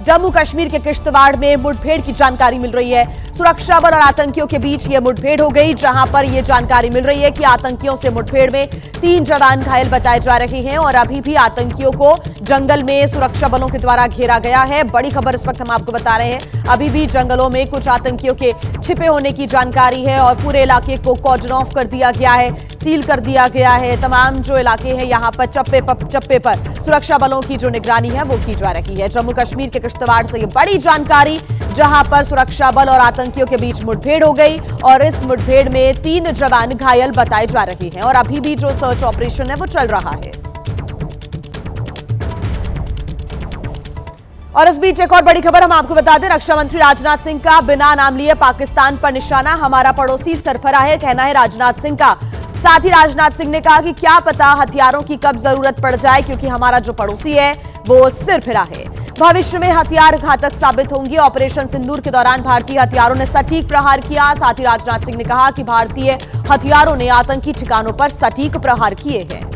जम्मू कश्मीर के किश्तवाड़ में मुठभेड़ की जानकारी मिल रही है। सुरक्षा बल और आतंकियों के बीच यह मुठभेड़ हो गई, जहां पर यह जानकारी मिल रही है कि आतंकियों से मुठभेड़ में 3 जवान घायल बताए जा रहे हैं और अभी भी आतंकियों को जंगल में सुरक्षा बलों के द्वारा घेरा गया है। बड़ी खबर इस वक्त हम आपको बता रहे हैं, अभी भी जंगलों में कुछ आतंकियों के छिपे होने की जानकारी है और पूरे इलाके को कॉर्डन ऑफ कर दिया गया है, सील कर दिया गया है। तमाम जो इलाके हैं यहां पर चप्पे पर सुरक्षा बलों की जो निगरानी है वो की जा रही है। जम्मू कश्मीर के किश्तवाड़ से ये बड़ी जानकारी, जहां पर सुरक्षा बल और आतंकियों के बीच मुठभेड़ हो गई और इस मुठभेड़ में 3 जवान घायल बताए जा रहे हैं और अभी भी जो सर्च ऑपरेशन है वो चल रहा है। और इस बीच एक और बड़ी खबर हम आपको बता दें, रक्षा मंत्री राजनाथ सिंह का बिना नाम लिए पाकिस्तान पर निशाना, हमारा पड़ोसी सरफरा है, कहना है राजनाथ सिंह का। साथ ही राजनाथ सिंह ने कहा कि क्या पता हथियारों की कब जरूरत पड़ जाए, क्योंकि हमारा जो पड़ोसी है वो सिरफिरा है। भविष्य में हथियार घातक साबित होंगे। ऑपरेशन सिंदूर के दौरान भारतीय हथियारों ने सटीक प्रहार किया। साथ ही राजनाथ सिंह ने कहा कि भारतीय हथियारों ने आतंकी ठिकानों पर सटीक प्रहार किए हैं।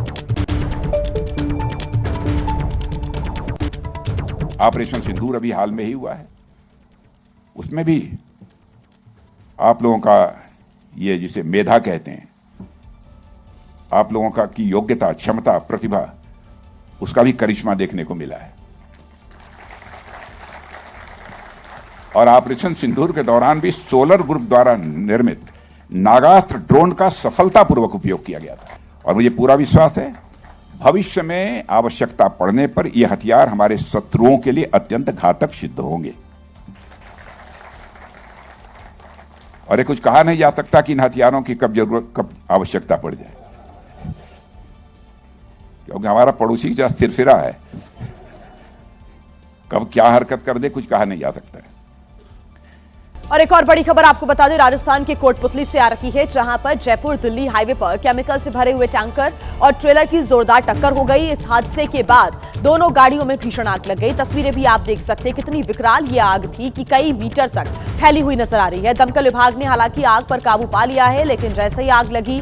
ऑपरेशन सिंदूर अभी हाल में ही हुआ है, उसमें भी आप लोगों का ये जिसे मेधा कहते हैं, आप लोगों का की योग्यता, क्षमता, प्रतिभा, उसका भी करिश्मा देखने को मिला है। और ऑपरेशन सिंदूर के दौरान भी सोलर ग्रुप द्वारा निर्मित नागास्त्र ड्रोन का सफलतापूर्वक उपयोग किया गया था और मुझे पूरा विश्वास है भविष्य में आवश्यकता पड़ने पर यह हथियार हमारे शत्रुओं के लिए अत्यंत घातक सिद्ध होंगे। और ये कुछ कहा नहीं जा सकता कि इन हथियारों की कब जरूरत, कब आवश्यकता पड़ जाए, क्योंकि हमारा पड़ोसी जो सिरफिरा है, कब क्या हरकत कर दे कुछ कहा नहीं जा सकता है। और एक और बड़ी खबर आपको बता दें, राजस्थान के कोटपुतली से आ रही है, जहां पर जयपुर दिल्ली हाईवे पर केमिकल से भरे हुए टैंकर और ट्रेलर की जोरदार टक्कर हो गई। इस हादसे के बाद दोनों गाड़ियों में भीषण आग लग गई। तस्वीरें भी आप देख सकते हैं, कितनी विकराल ये आग थी कि कई मीटर तक फैली हुई नजर आ रही है। दमकल विभाग ने हालांकि आग पर काबू पा लिया है, लेकिन जैसे ही आग लगी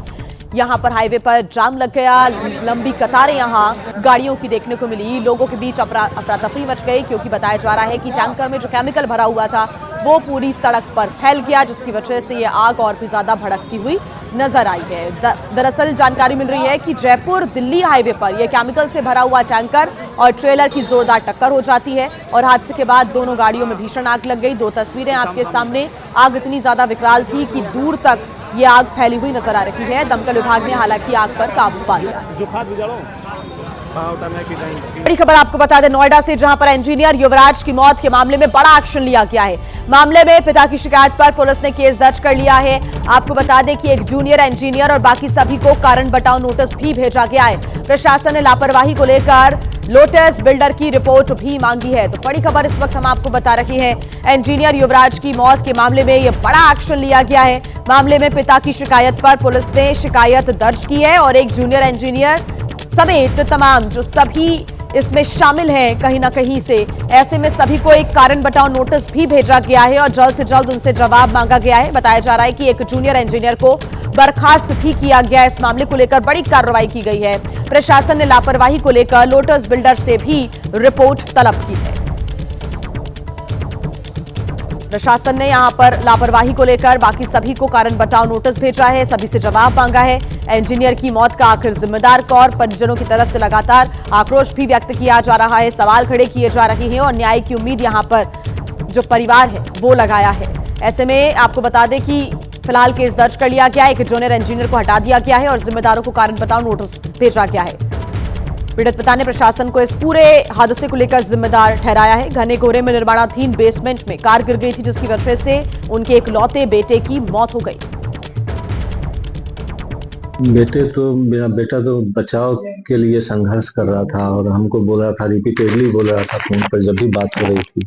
यहां पर हाईवे पर जाम लग गया। लंबी कतारें यहां गाड़ियों की देखने को मिली। लोगों के बीच अफरा तफरी मच गई, क्योंकि बताया जा रहा है कि टैंकर में जो केमिकल भरा हुआ था वो पूरी सड़क पर फैल गया, जिसकी वजह से ये आग और भी ज्यादा भड़कती हुई नजर आई है। दरअसल जानकारी मिल रही है कि जयपुर दिल्ली हाईवे पर यह केमिकल से भरा हुआ टैंकर और ट्रेलर की जोरदार टक्कर हो जाती है और हादसे के बाद दोनों गाड़ियों में भीषण आग लग गई। 2 तस्वीरें आपके सामने। आग इतनी ज्यादा विकराल थी कि दूर तक ये आग फैली हुई नजर आ रही है। दमकल विभाग ने हालांकि आग पर काबू पा लिया। बड़ी खबर आपको बता दें, नोएडा से, जहां पर इंजीनियर युवराज की मौत के मामले में बड़ा एक्शन लिया गया है। मामले में पिता की शिकायत पर पुलिस ने केस दर्ज कर लिया है। आपको बता दें कि एक जूनियर इंजीनियर और बाकी सभी को कारण बताओ नोटिस भी भेजा गया है। प्रशासन ने लापरवाही को लेकर लोटस बिल्डर की रिपोर्ट भी मांगी है। तो बड़ी खबर इस वक्त हम आपको बता रहे हैं, इंजीनियर युवराज की मौत के मामले में यह बड़ा एक्शन लिया गया है। मामले में पिता की शिकायत पर पुलिस ने शिकायत दर्ज की है और एक जूनियर इंजीनियर समेत तमाम जो सभी इसमें शामिल हैं कहीं ना कहीं से, ऐसे में सभी को एक कारण बताओ नोटिस भी भेजा गया है और जल्द से जल्द उनसे जवाब मांगा गया है। बताया जा रहा है कि एक जूनियर इंजीनियर को बर्खास्त भी किया गया है। इस मामले को लेकर बड़ी कार्रवाई की गई है। प्रशासन ने लापरवाही को लेकर लोटस बिल्डर से भी रिपोर्ट तलब की है। प्रशासन ने यहां पर लापरवाही को लेकर बाकी सभी को कारण बताओ नोटिस भेजा है, सभी से जवाब मांगा है। इंजीनियर की मौत का आखिर जिम्मेदार कौन? परिजनों की तरफ से लगातार आक्रोश भी व्यक्त किया जा रहा है, सवाल खड़े किए जा रहे हैं और न्याय की उम्मीद यहां पर जो परिवार है वो लगाया है। ऐसे में आपको बता दें कि फिलहाल केस दर्ज कर लिया गया है, एक जूनियर इंजीनियर को हटा दिया गया है और जिम्मेदारों को कारण बताओ नोटिस भेजा गया है। पीड़ित पिता ने प्रशासन को इस पूरे हादसे को लेकर जिम्मेदार ठहराया है। घने कोहरे में निर्माणाधीन बेसमेंट में कार गिर गई थी, जिसकी वजह से उनके इकलौते बेटे की मौत हो गई। मेरा बेटा तो बचाव के लिए संघर्ष कर रहा था और हमको बोल रहा था, रिपीटेडली बोल रहा था फोन पर जब भी बात हो रही थी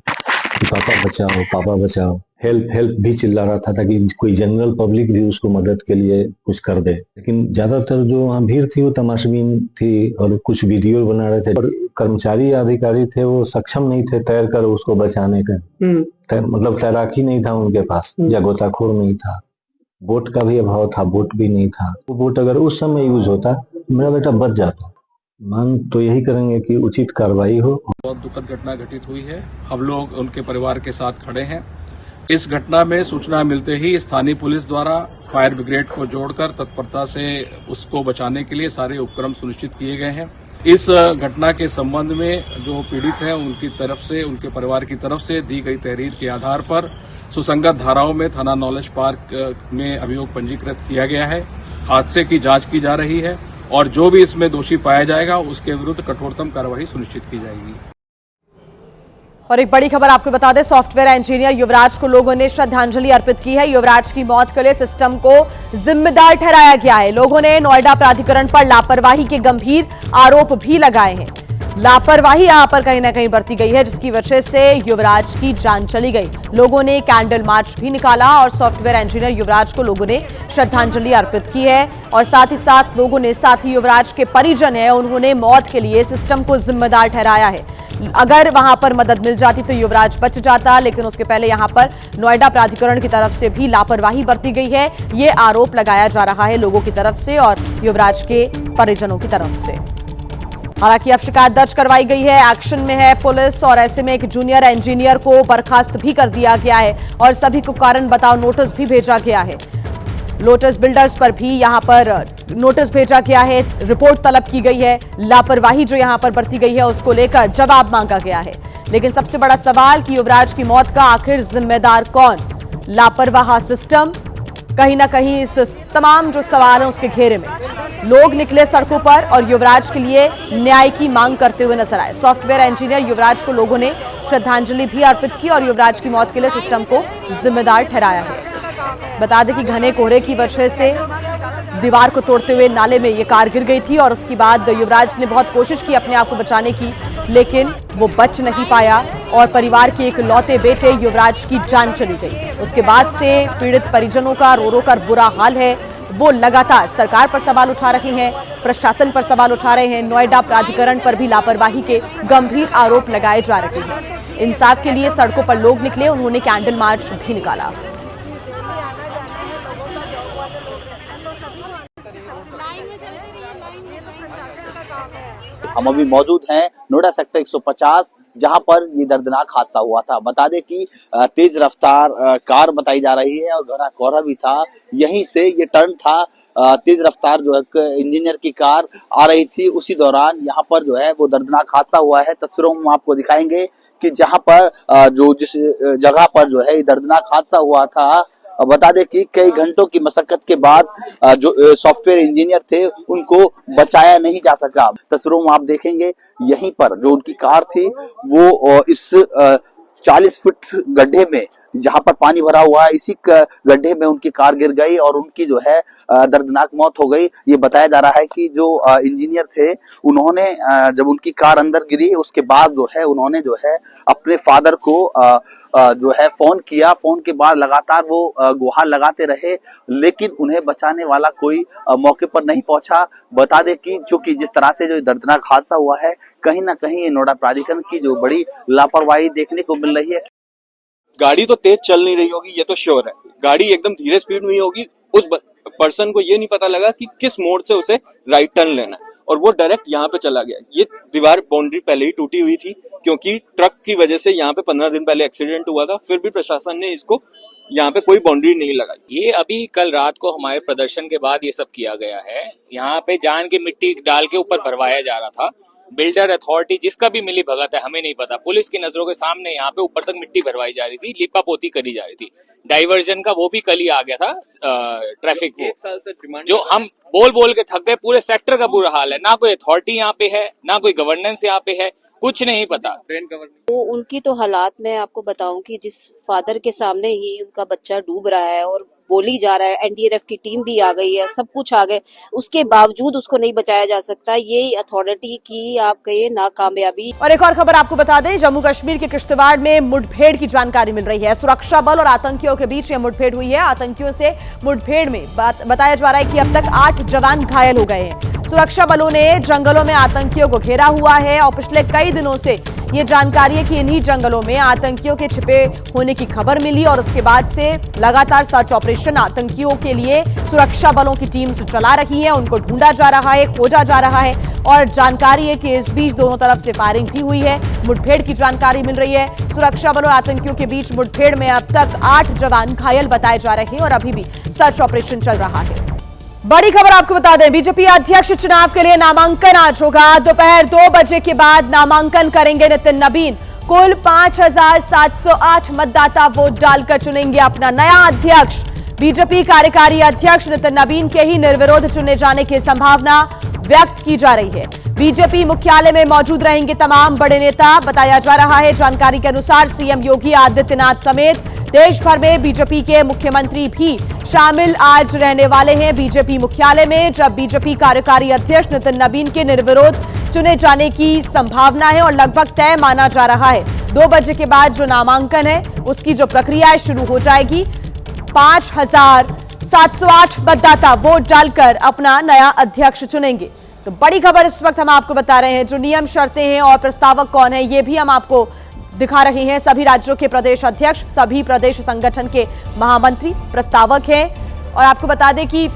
कि पापा बचाओ, हेल्प हेल्प भी चिल्ला रहा था, ताकि कोई जनरल पब्लिक भी उसको मदद के लिए कुछ कर दे। लेकिन ज्यादातर जो वहाँ भीड़ थी वो तमाशबीन थी और कुछ वीडियो बना रहे थे और कर्मचारी या अधिकारी थे वो सक्षम नहीं थे तैर कर उसको बचाने का। मतलब तैराकी नहीं था उनके पास या गोताखोर नहीं था। बोट का भी अभाव था, बोट भी नहीं था। वो बोट अगर उस समय यूज होता मेरा बेटा बच जाता। मांग तो यही करेंगे कि उचित कार्रवाई हो। बहुत दुखद घटना घटित हुई है। हम लोग उनके परिवार के साथ खड़े हैं। इस घटना में सूचना मिलते ही स्थानीय पुलिस द्वारा फायर ब्रिगेड को जोड़कर तत्परता से उसको बचाने के लिए सारे उपक्रम सुनिश्चित किए गए हैं। इस घटना के संबंध में जो पीड़ित है उनकी तरफ से, उनके परिवार की तरफ से दी गई तहरीर के आधार पर सुसंगत धाराओं में थाना नॉलेज पार्क में अभियोग पंजीकृत किया गया है। हादसे की जांच की जा रही है और जो भी इसमें दोषी पाया जाएगा उसके विरुद्ध कठोरतम कार्रवाई सुनिश्चित की जाएगी। और एक बड़ी खबर आपको बता दें, सॉफ्टवेयर इंजीनियर युवराज को लोगों ने श्रद्धांजलि अर्पित की है। युवराज की मौत के लिए सिस्टम को जिम्मेदार ठहराया गया है। लोगों ने नोएडा प्राधिकरण पर लापरवाही के गंभीर आरोप भी लगाए हैं। लापरवाही यहां पर कहीं ना कहीं बरती गई है, जिसकी वजह से युवराज की जान चली गई। लोगों ने कैंडल मार्च भी निकाला और सॉफ्टवेयर इंजीनियर युवराज को लोगों ने श्रद्धांजलि अर्पित की है। और साथ ही साथ लोगों ने, साथ ही युवराज के परिजन है, उन्होंने मौत के लिए सिस्टम को जिम्मेदार ठहराया है। अगर वहां पर मदद मिल जाती तो युवराज बच जाता, लेकिन उसके पहले यहां पर नोएडा प्राधिकरण की तरफ से भी लापरवाही बरती गई है। ये आरोप लगाया जा रहा है लोगों की तरफ से और युवराज के परिजनों की तरफ से। हालांकि अब शिकायत दर्ज करवाई गई है, एक्शन में है पुलिस और ऐसे में एक जूनियर इंजीनियर को बर्खास्त भी कर दिया गया है और सभी को कारण बताओ नोटिस भी भेजा गया है। लोटस बिल्डर्स पर भी यहां पर नोटिस भेजा गया है, रिपोर्ट तलब की गई है। लापरवाही जो यहां पर बरती गई है उसको लेकर जवाब मांगा गया है। लेकिन सबसे बड़ा सवाल कि युवराज की मौत का आखिर जिम्मेदार कौन? लापरवाह सिस्टम? कहीं ना कहीं इस तमाम जो सवाल है उसके घेरे में लोग निकले सड़कों पर और युवराज के लिए न्याय की मांग करते हुए नजर आए। सॉफ्टवेयर इंजीनियर युवराज को लोगों ने श्रद्धांजलि भी अर्पित की और युवराज की मौत के लिए सिस्टम को जिम्मेदार ठहराया है। बता दें कि घने कोहरे की वजह से दीवार को तोड़ते हुए नाले में ये कार गिर गई थी और उसके बाद युवराज ने बहुत कोशिश की अपने आप को बचाने की, लेकिन वो बच नहीं पाया और परिवार के एक लौते बेटे युवराज की जान चली गई। उसके बाद से पीड़ित परिजनों का रो रो कर बुरा हाल है। वो लगातार सरकार पर सवाल उठा रहे हैं, प्रशासन पर सवाल उठा रहे हैं। नोएडा प्राधिकरण पर भी लापरवाही के गंभीर आरोप लगाए जा रहे हैं। इंसाफ के लिए सड़कों पर लोग निकले, उन्होंने कैंडल मार्च भी निकाला। हम अभी मौजूद हैं नोएडा सेक्टर 150, जहां पर ये दर्दनाक हादसा हुआ था। बता दें कि तेज रफ्तार कार बताई जा रही है और घना कोहरा भी था। यहीं से ये टर्न था, तेज रफ्तार जो है इंजीनियर की कार आ रही थी, उसी दौरान यहाँ पर जो है वो दर्दनाक हादसा हुआ है। तस्वीरों में हम आपको दिखाएंगे कि जहाँ पर जिस जगह पर जो है ये दर्दनाक हादसा हुआ था, बता दें कि कई घंटों की मशक्कत के बाद जो सॉफ्टवेयर इंजीनियर थे उनको बचाया नहीं जा सका। तस्वीरों में आप देखेंगे यहीं पर जो उनकी कार थी वो इस 40 फुट गड्ढे में, जहां पर पानी भरा हुआ है, इसी गड्ढे में उनकी कार गिर गई और उनकी जो है दर्दनाक मौत हो गई। ये बताया जा रहा है कि जो इंजीनियर थे उन्होंने जब उनकी कार अंदर गिरी उसके बाद जो है उन्होंने जो है अपने फादर को जो है फोन किया। फोन के बाद लगातार वो गुहार लगाते रहे, लेकिन उन्हें बचाने वाला कोई मौके पर नहीं पहुंचा। बता दें कि चूंकि जिस तरह से जो दर्दनाक हादसा हुआ है, कहीं ना कहीं ये नोएडा प्राधिकरण की जो बड़ी लापरवाही देखने को मिल रही है। गाड़ी तो तेज चल नहीं रही होगी, ये तो श्योर है। गाड़ी एकदम धीरे स्पीड में ही होगी। उस पर्सन को ये नहीं पता लगा कि किस मोड़ से उसे राइट टर्न लेना है और वो डायरेक्ट यहाँ पे चला गया। ये दीवार बाउंड्री पहले ही टूटी हुई थी, क्योंकि ट्रक की वजह से यहाँ पे 15 दिन पहले एक्सीडेंट हुआ था। फिर भी प्रशासन ने इसको यहाँ पे कोई बाउंड्री नहीं लगाई। ये अभी कल रात को हमारे प्रदर्शन के बाद ये सब किया गया है। यहाँ पे जान की मिट्टी डाल के ऊपर भरवाया जा रहा था। बिल्डर अथॉरिटी जिसका भी मिली भगत है हमें नहीं पता, पुलिस की नजरों के सामने यहाँ पे ऊपर तक मिट्टी भरवाई जा रही थी, लिपा पोती करी जा रही थी। डाइवर्जन का वो भी कल ही आ गया था ट्रैफिक को। 1 साल से डिमांड जो हम बोल बोल के थक गए। पूरे सेक्टर का बुरा हाल है, ना कोई अथॉरिटी यहाँ पे है, ना कोई गवर्नेंस यहाँ पे है, कुछ नहीं पता। ट्रेन कवर वो उनकी तो हालात मैं आपको बताऊं कि जिस फादर के सामने ही उनका बच्चा डूब रहा है और बोली जा रहा है, एनडीआरएफ की टीम भी आ गई है, सब कुछ आ गए, उसके बावजूद उसको नहीं बचाया जा सकता। ये अथॉरिटी की आप कहिए नाकामयाबी। और एक और खबर आपको बता दें, जम्मू कश्मीर के किश्तवाड़ में मुठभेड़ की जानकारी मिल रही है। सुरक्षा बल और आतंकियों के बीच यह मुठभेड़ हुई है। आतंकियों से मुठभेड़ में बताया जा रहा है कि अब तक 8 जवान घायल हो गए हैं। सुरक्षा बलों ने जंगलों में आतंकियों को घेरा हुआ है और पिछले कई दिनों से ये जानकारी है कि इन्हीं जंगलों में आतंकियों के छिपे होने की खबर मिली और उसके बाद से लगातार सर्च ऑपरेशन आतंकियों के लिए सुरक्षा बलों की टीम से चला रही है। उनको ढूंढा जा रहा है, खोजा जा रहा है और जानकारी है कि इस बीच दोनों तरफ से फायरिंग भी हुई है। मुठभेड़ की जानकारी मिल रही है। सुरक्षा बलों और आतंकियों के बीच मुठभेड़ में अब तक 8 जवान घायल बताए जा रहे हैं और अभी भी सर्च ऑपरेशन चल रहा है। बड़ी खबर आपको बता दें, बीजेपी अध्यक्ष चुनाव के लिए नामांकन आज होगा। दोपहर 2 बजे के बाद नामांकन करेंगे नितिन नबीन। कुल 5,708 मतदाता वोट डालकर चुनेंगे अपना नया अध्यक्ष। बीजेपी कार्यकारी अध्यक्ष नितिन नबीन के ही निर्विरोध चुने जाने की संभावना व्यक्त की जा रही है। बीजेपी मुख्यालय में मौजूद रहेंगे तमाम बड़े नेता, बताया जा रहा है। जानकारी के अनुसार सीएम योगी आदित्यनाथ समेत देश भर में बीजेपी के मुख्यमंत्री भी शामिल आज रहने वाले हैं बीजेपी मुख्यालय में, जब बीजेपी कार्यकारी अध्यक्ष नितिन नबीन के निर्विरोध चुने जाने की संभावना है और लगभग तय माना जा रहा है। 2 बजे के बाद जो नामांकन है उसकी जो प्रक्रिया है शुरू हो जाएगी। 5,708 मतदाता वोट डालकर अपना नया अध्यक्ष चुनेंगे। तो बड़ी खबर इस वक्त हम आपको बता रहे हैं। जो नियम शर्तें हैं और प्रस्तावक कौन है ये भी हम आपको दिखा रहे हैं। सभी राज्यों के प्रदेश अध्यक्ष, सभी प्रदेश संगठन के महामंत्री प्रस्तावक हैं और आपको बता दें कि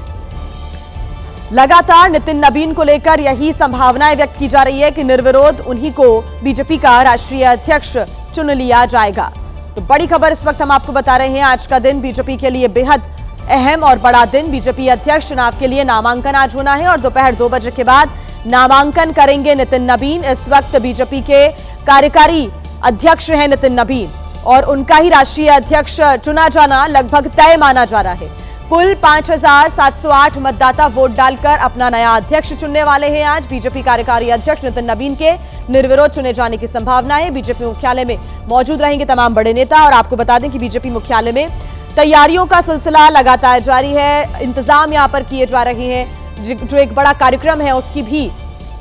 लगातार नितिन नबीन को लेकर यही संभावनाएं व्यक्त की जा रही है कि निर्विरोध उन्हीं को बीजेपी का राष्ट्रीय अध्यक्ष चुन लिया जाएगा। तो बड़ी खबर इस वक्त हम आपको बता रहे हैं। आज का दिन बीजेपी के लिए बेहद अहम और बड़ा दिन। बीजेपी अध्यक्ष चुनाव के लिए नामांकन आज होना है और दोपहर 2 बजे के बाद नामांकन करेंगे नितिन नबीन। इस वक्त बीजेपी के कार्यकारी अध्यक्ष हैं नितिन नबीन और उनका ही राष्ट्रीय अध्यक्ष चुना जाना लगभग तय माना जा रहा है। कुल 5,708 मतदाता वोट डालकर अपना नया अध्यक्ष चुनने वाले हैं। आज बीजेपी कार्यकारी अध्यक्ष नितिन नबीन के निर्विरोध चुने जाने की संभावना है। बीजेपी मुख्यालय में मौजूद रहेंगे तमाम बड़े नेता और आपको बता दें कि बीजेपी मुख्यालय में तैयारियों का सिलसिला लगातार जारी है। इंतजाम यहां पर किए जा रहे हैं। जो एक बड़ा कार्यक्रम है उसकी भी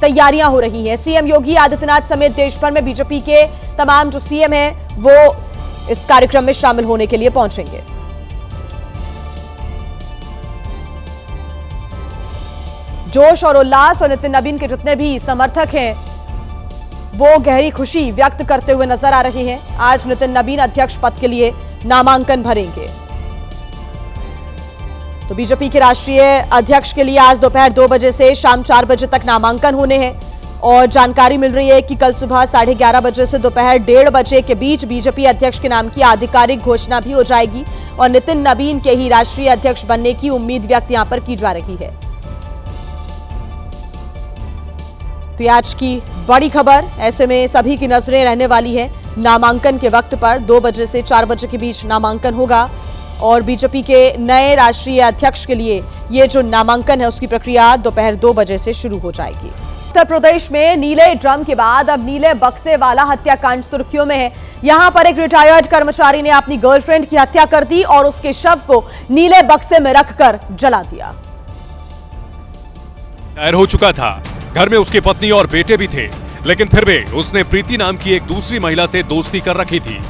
तैयारियां हो रही हैं। सीएम योगी आदित्यनाथ समेत देश भर में बीजेपी के तमाम जो सीएम हैं वो इस कार्यक्रम में शामिल होने के लिए पहुंचेंगे। जोश और उल्लास और नितिन नबीन के जितने भी समर्थक हैं वो गहरी खुशी व्यक्त करते हुए नजर आ रहे हैं। आज नितिन नबीन अध्यक्ष पद के लिए नामांकन भरेंगे। तो बीजेपी के राष्ट्रीय अध्यक्ष के लिए आज दोपहर 2 बजे से शाम 4 बजे तक नामांकन होने हैं और जानकारी मिल रही है कि कल सुबह 11:30 बजे से दोपहर 1:30 बजे के बीच बीजेपी अध्यक्ष के नाम की आधिकारिक घोषणा भी हो जाएगी और नितिन नबीन के ही राष्ट्रीय अध्यक्ष बनने की उम्मीद व्यक्त यहां पर की जा रही है। तो आज की बड़ी खबर, ऐसे में सभी की नजरें रहने वाली है नामांकन के वक्त पर। 2 बजे से 4 बजे के बीच नामांकन होगा और बीजेपी के नए राष्ट्रीय अध्यक्ष के लिए ये जो नामांकन है उसकी प्रक्रिया दोपहर 2 बजे से शुरू हो जाएगी। उत्तर प्रदेश में नीले ड्रम के बाद अब नीले बक्से वाला हत्याकांड सुर्खियों में है। यहां पर एक रिटायर्ड कर्मचारी ने अपनी गर्लफ्रेंड की हत्या कर दी और उसके शव को नीले बक्से में रखकर जला दिया। रिटायर हो चुका था, घर में उसकी पत्नी और बेटे भी थे, लेकिन फिर भी उसने प्रीति नाम की एक दूसरी महिला से दोस्ती कर रखी थी।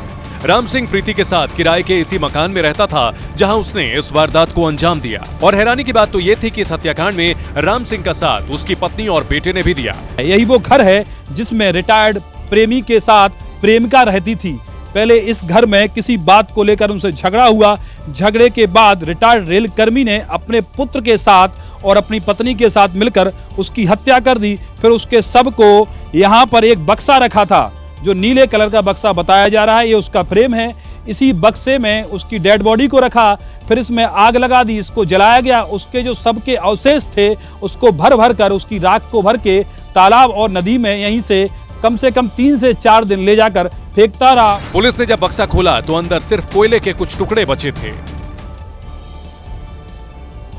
राम सिंह प्रीति के साथ किराए के इसी मकान में रहता था जहां उसने इस वारदात को अंजाम दिया। और हैरानी की बात तो ये थी कि इस हत्याकांड में राम सिंह का साथ उसकी पत्नी और बेटे ने भी दिया। यही वो घर है जिसमें रिटायर्ड प्रेमी के साथ प्रेमिका रहती थी। पहले इस घर में किसी बात को लेकर उनसे झगड़ा हुआ। झगड़े के बाद रिटायर्ड रेल कर्मी ने अपने पुत्र के साथ और अपनी पत्नी के साथ मिलकर उसकी हत्या कर दी। फिर उसके शव को यहाँ पर एक बक्सा रखा था जो नीले कलर का बक्सा बताया जा रहा है, ये उसका फ्रेम है। इसी बक्से में उसकी डेड बॉडी को रखा, फिर इसमें आग लगा दी, इसको जलाया गया। उसके जो शव के अवशेष थे उसको भर भर कर, उसकी राख को भर के तालाब और नदी में यहीं से कम 3 से 4 दिन ले जाकर फेंकता रहा। पुलिस ने जब बक्सा खोला तो अंदर सिर्फ कोयले के कुछ टुकड़े बचे थे।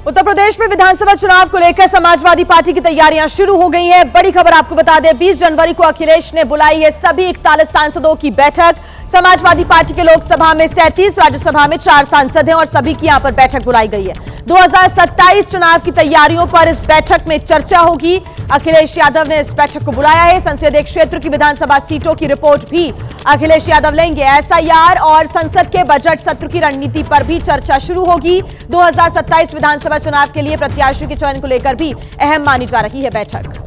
उत्तर प्रदेश में विधानसभा चुनाव को लेकर समाजवादी पार्टी की तैयारियां शुरू हो गई हैं। बड़ी खबर आपको बता दें, 20 जनवरी को अखिलेश ने बुलाई है सभी 41 सांसदों की बैठक। समाजवादी पार्टी के लोकसभा में 37, राज्यसभा में 4 सांसद हैं और सभी की यहां पर बैठक बुलाई गई है। 2027 चुनाव की तैयारियों पर इस बैठक में चर्चा होगी। अखिलेश यादव ने इस बैठक को बुलाया है। संसदीय क्षेत्र की विधानसभा सीटों की रिपोर्ट भी अखिलेश यादव लेंगे। एसआईआर और संसद के बजट सत्र की रणनीति पर भी चर्चा शुरू होगी। 2027 विधानसभा चुनाव के लिए प्रत्याशियों के चयन को लेकर भी अहम मानी जा रही है बैठक।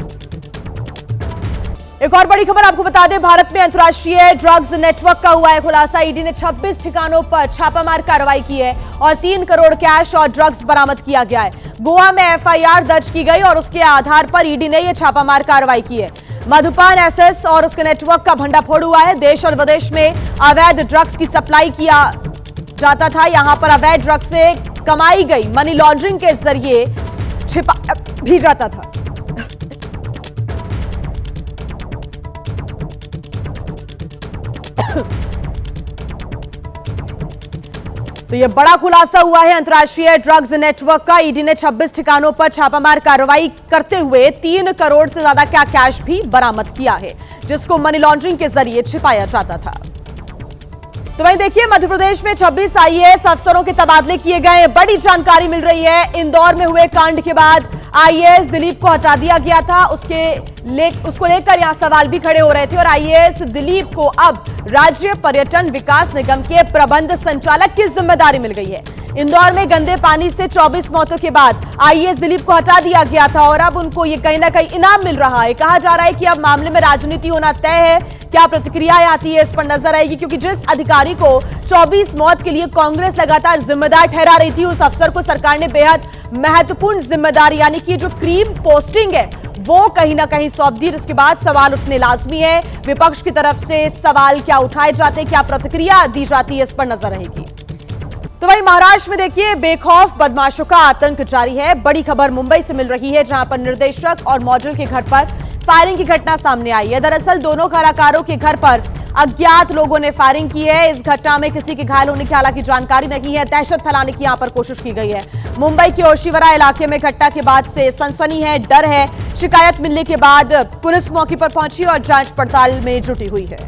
एक और बड़ी खबर आपको बता दें, भारत में अंतर्राष्ट्रीय ड्रग्स नेटवर्क का हुआ है खुलासा। ईडी ने 26 ठिकानों पर छापामार कार्रवाई की है और 3 करोड़ कैश और ड्रग्स बरामद किया गया है। गोवा में एफआईआर दर्ज की गई और उसके आधार पर ईडी ने यह छापामार कार्रवाई की है। मधुपान एसएस और उसके नेटवर्क का भंडाफोड़ हुआ है। देश और विदेश में अवैध ड्रग्स की सप्लाई किया जाता था। यहां पर अवैध ड्रग्स से कमाई गई मनी लॉन्ड्रिंग के जरिए छिपा भी जाता था। तो यह बड़ा खुलासा हुआ है अंतर्राष्ट्रीय ड्रग्स नेटवर्क का। ईडी ने 26 ठिकानों पर छापामार कार्रवाई करते हुए 3 करोड़ से ज्यादा का कैश भी बरामद किया है, जिसको मनी लॉन्ड्रिंग के जरिए छिपाया जाता था। तो वहीं देखिए, मध्य प्रदेश में 26 आईएएस अफसरों के तबादले किए गए। बड़ी जानकारी मिल रही है। इंदौर में हुए कांड के बाद आईएएस दिलीप को हटा दिया गया था। उसको लेकर यहां सवाल भी खड़े हो रहे थे और आईएएस दिलीप को अब राज्य पर्यटन विकास निगम के प्रबंध संचालक की जिम्मेदारी मिल गई है। इंदौर में गंदे पानी से 24 मौतों के बाद आईएएस दिलीप को हटा दिया गया था और अब उनको ये कहीं ना कहीं इनाम मिल रहा है। कहा जा रहा है कि अब मामले में राजनीति होना तय है। क्या प्रतिक्रियाएं आती है, इस पर नजर आएगी, क्योंकि जिस अधिकारी को 24 मौत के लिए कांग्रेस लगातार जिम्मेदार ठहरा रही थी, उस अफसर को सरकार ने बेहद महत्वपूर्ण जिम्मेदारी यानी कि जो क्रीम पोस्टिंग है वो कहीं ना कहीं सौंप दी, जिसके बाद सवाल उठने लाजमी है। विपक्ष की तरफ से सवाल क्या उठाए जाते, क्या प्रतिक्रिया दी जाती है, इस पर नजर रहेगी। तो वहीं महाराष्ट्र में देखिए, बेखौफ बदमाशों का आतंक जारी है। बड़ी खबर मुंबई से मिल रही है, जहां पर निर्देशक और मॉडल के घर पर फायरिंग की घटना सामने आई है। दरअसल दोनों कलाकारों के घर पर अज्ञात लोगों ने फायरिंग की है। इस घटना में किसी के घायल होने की हालांकि जानकारी नहीं है। दहशत फैलाने की यहां पर कोशिश की गई है। मुंबई के ओशिवरा इलाके में घटना के बाद से सनसनी है, डर है। शिकायत मिलने के बाद पुलिस मौके पर पहुंची और जांच पड़ताल में जुटी हुई है।